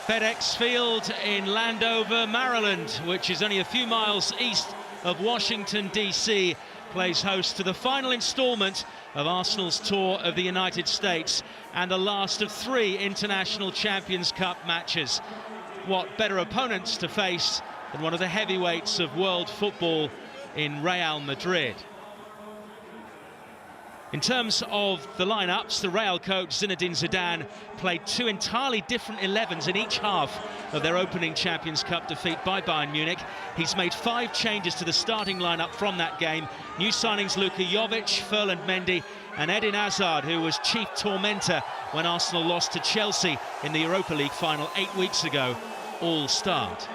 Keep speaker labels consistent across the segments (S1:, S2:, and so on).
S1: FedEx Field in Landover, Maryland, which is only a few miles east of Washington, D.C., plays host to the final instalment of Arsenal's tour of the United States and the last of 3 International Champions Cup matches. What better opponents to face than one of the heavyweights of world football in Real Madrid? In terms of the lineups, the Real coach Zinedine Zidane played 2 entirely different 11s in each half of their opening Champions Cup defeat by Bayern Munich. He's made 5 changes to the starting lineup from that game. New signings Luka Jovic, Ferland Mendy and Eden Hazard, who was chief tormentor when Arsenal lost to Chelsea in the Europa League final 8 weeks ago, all start.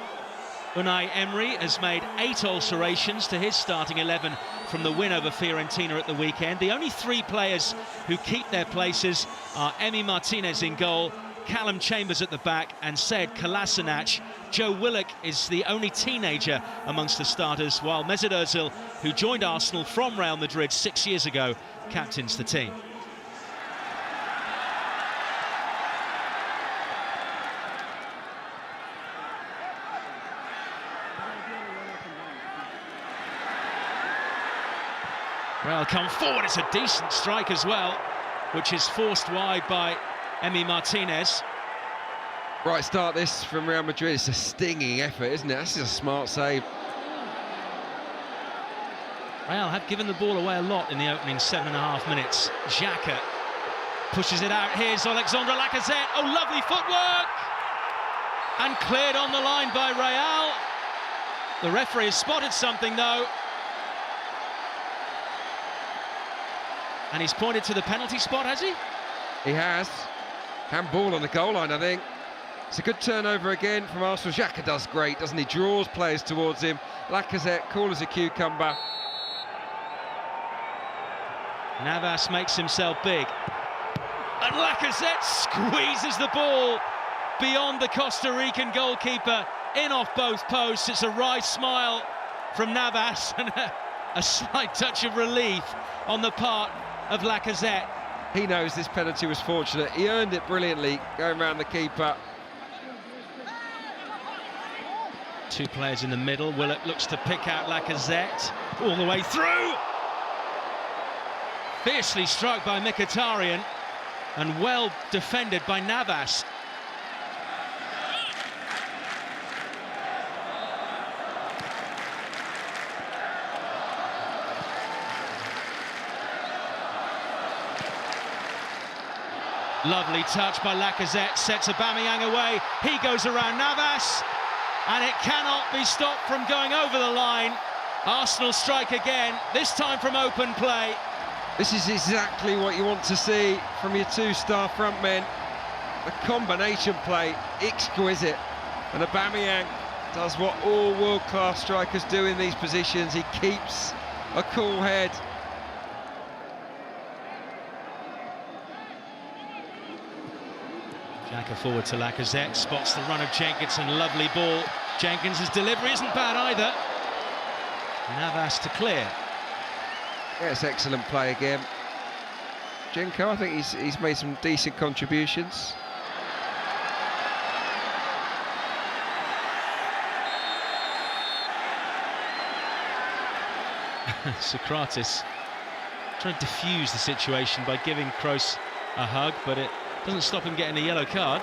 S1: Unai Emery has made 8 alterations to his starting 11 from the win over Fiorentina at the weekend. The only 3 players who keep their places are Emi Martinez in goal, Callum Chambers at the back and Sead Kolasinac. Joe Willock is the only teenager amongst the starters, while Mesut Ozil, who joined Arsenal from Real Madrid 6 years ago, captains the team. Well, come forward, it's a decent strike as well, which is forced wide by Emi Martinez.
S2: Right start this from Real Madrid. It's a stinging effort, isn't it? This is a smart save.
S1: Real have given the ball away a lot in the opening 7.5 minutes. Xhaka pushes it out. Here's Alexandre Lacazette. Oh, lovely footwork! And cleared on the line by Real. The referee has spotted something, though. And he's pointed to the penalty spot, has he?
S2: He has. Handball on the goal line, I think. It's a good turnover again from Arsenal. Xhaka does great, doesn't he? Draws players towards him. Lacazette, cool as a cucumber.
S1: Navas makes himself big. And Lacazette squeezes the ball beyond the Costa Rican goalkeeper, in off both posts. It's a wry smile from Navas and a slight touch of relief on the part of Lacazette.
S2: He knows this penalty was fortunate. He earned it brilliantly, going around the keeper.
S1: 2 players in the middle. Willock looks to pick out Lacazette all the way through. Fiercely struck by Mkhitaryan and well defended by Navas. Lovely touch by Lacazette, sets Aubameyang away. He goes around Navas, and it cannot be stopped from going over the line. Arsenal strike again, this time from open play.
S2: This is exactly what you want to see from your 2-star front men. The combination play, exquisite. And Aubameyang does what all world-class strikers do in these positions. He keeps a cool head.
S1: Xhaka forward to Lacazette, spots the run of Jenkinson, lovely ball. Jenkins's delivery isn't bad either. Navas to clear.
S2: Yeah, it's excellent play again. Jenko, I think he's made some decent contributions.
S1: Socrates trying to diffuse the situation by giving Kroos a hug, but it doesn't stop him getting a yellow card.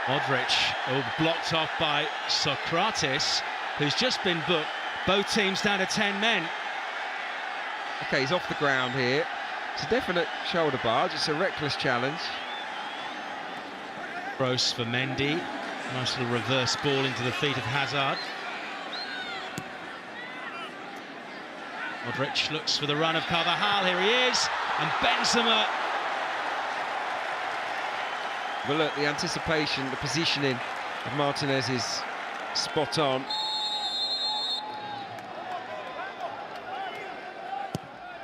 S1: Modric, blocked off by Socrates, who's just been booked. Both teams down to 10 men.
S2: Okay, he's off the ground here. It's a definite shoulder barge. It's a reckless challenge.
S1: Kroos for Mendy. Nice little reverse ball into the feet of Hazard. Modric looks for the run of Carvajal. Here he is. And Benzema.
S2: Well, look, the anticipation, the positioning of Martinez is spot on.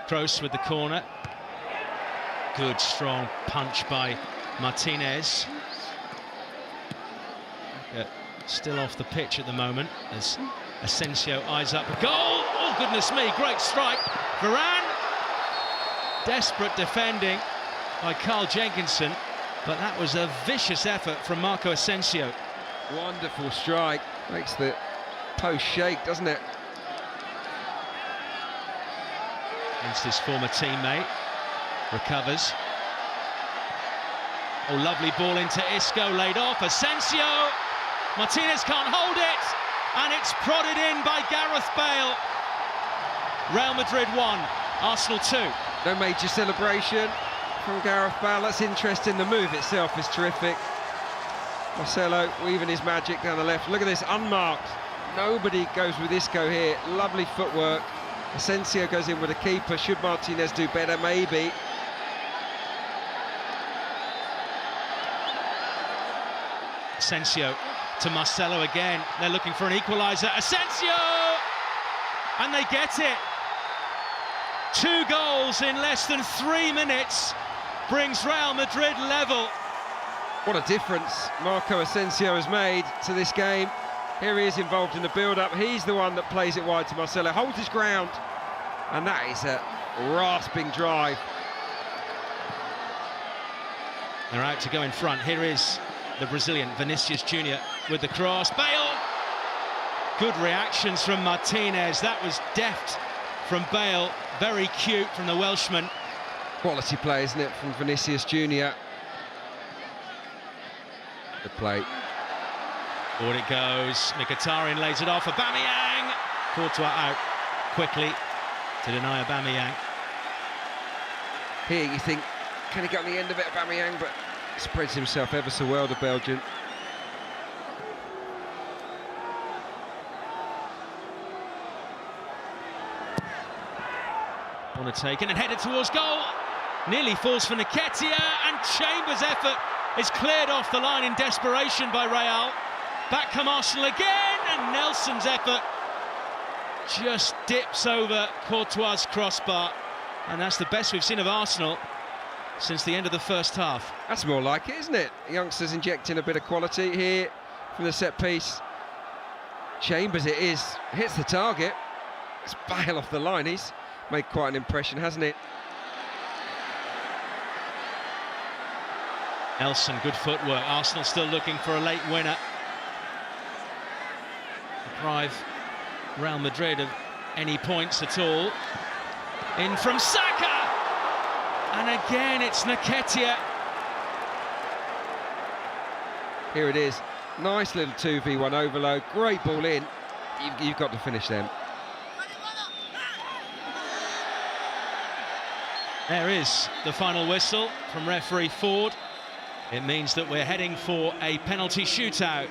S1: Kroos with the corner. Good, strong punch by Martinez. Still off the pitch at the moment as Asensio eyes up a goal. Oh, goodness me, great strike. Varane. Desperate defending by Carl Jenkinson. But that was a vicious effort from Marco Asensio.
S2: Wonderful strike. Makes the post shake, doesn't it?
S1: Against his former teammate. Recovers. Oh, lovely ball into Isco, laid off. Asensio. Martinez can't hold it. And it's prodded in by Gareth Bale. Real Madrid 1, Arsenal 2.
S2: No major celebration from Gareth Bale. That's interesting. The move itself is terrific. Marcelo weaving his magic down the left. Look at this, unmarked. Nobody goes with Isco here. Lovely footwork. Asensio goes in with a keeper. Should Martinez do better? Maybe.
S1: Asensio to Marcelo again. They're looking for an equaliser. Asensio! And they get it. 2 goals in less than 3 minutes brings Real Madrid level.
S2: What a difference Marco Asensio has made to this game. Here he is involved in the build-up. He's the one that plays it wide to Marcelo, holds his ground, and that is a rasping drive.
S1: They're out to go in front. Here is the Brazilian, Vinicius Jr. with the cross. Bale! Good reactions from Martinez. That was deft from Bale. Very cute from the Welshman.
S2: Quality play, isn't it, from Vinicius Jr. Good play.
S1: Forward it goes. Mkhitaryan lays it off. Aubameyang! Courtois out quickly to deny Aubameyang.
S2: Here you think, can he get on the end of it, Aubameyang? But spreads himself ever so well, the Belgian.
S1: Corner taken and headed towards goal. Nearly falls for Nketiah, and Chambers' effort is cleared off the line in desperation by Real. Back come Arsenal again, and Nelson's effort just dips over Courtois' crossbar. And that's the best we've seen of Arsenal since the end of the first half.
S2: That's more like it, isn't it? Youngsters injecting a bit of quality here from the set piece. Chambers it is, hits the target. It's Bale off the line. He's made quite an impression, hasn't it?
S1: Nelson, good footwork. Arsenal still looking for a late winner. Deprive Real Madrid of any points at all. In from Saka! And again, it's Nketiah.
S2: Here it is. Nice little 2v1 overload. Great ball in. You've got to finish them.
S1: There is the final whistle from referee Ford. It means that we're heading for a penalty shootout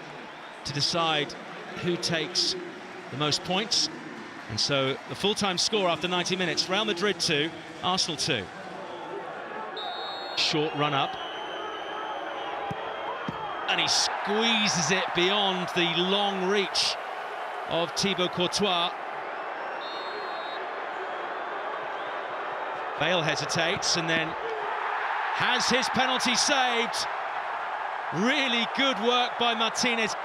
S1: to decide who takes the most points. And so the full-time score after 90 minutes, Real Madrid 2, Arsenal 2. Short run up. And he squeezes it beyond the long reach of Thibaut Courtois. Bale hesitates and then has his penalty saved. Really good work by Martinez.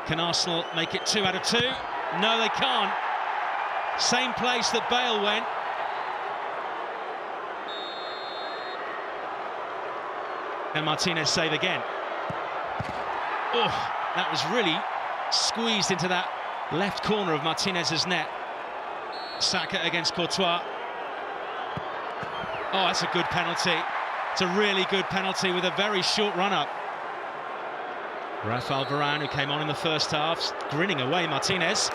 S1: Can Arsenal make it 2 out of 2? No, they can't. Same place that Bale went. And Martinez save again. Oh, that was really squeezed into that left corner of Martinez's net. Saka against Courtois. Oh, that's a good penalty. It's a really good penalty with a very short run-up. Rafael Varane, who came on in the first half, grinning away. Martinez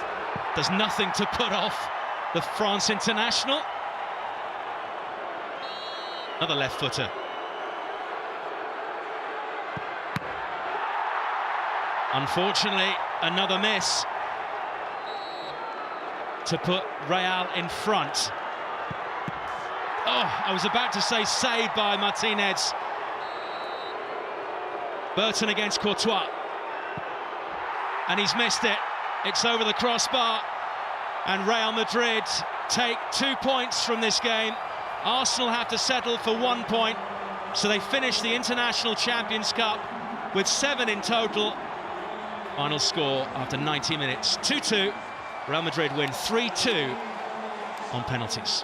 S1: does nothing to put off the France international. Another left-footer. Unfortunately, another miss to put Real in front. Oh, I was about to say saved by Martinez. Burton against Courtois. And he's missed it. It's over the crossbar. And Real Madrid take 2 points from this game. Arsenal have to settle for 1 point. So they finish the International Champions Cup with 7 in total. Final score after 90 minutes, 2-2. Real Madrid win 3-2 on penalties.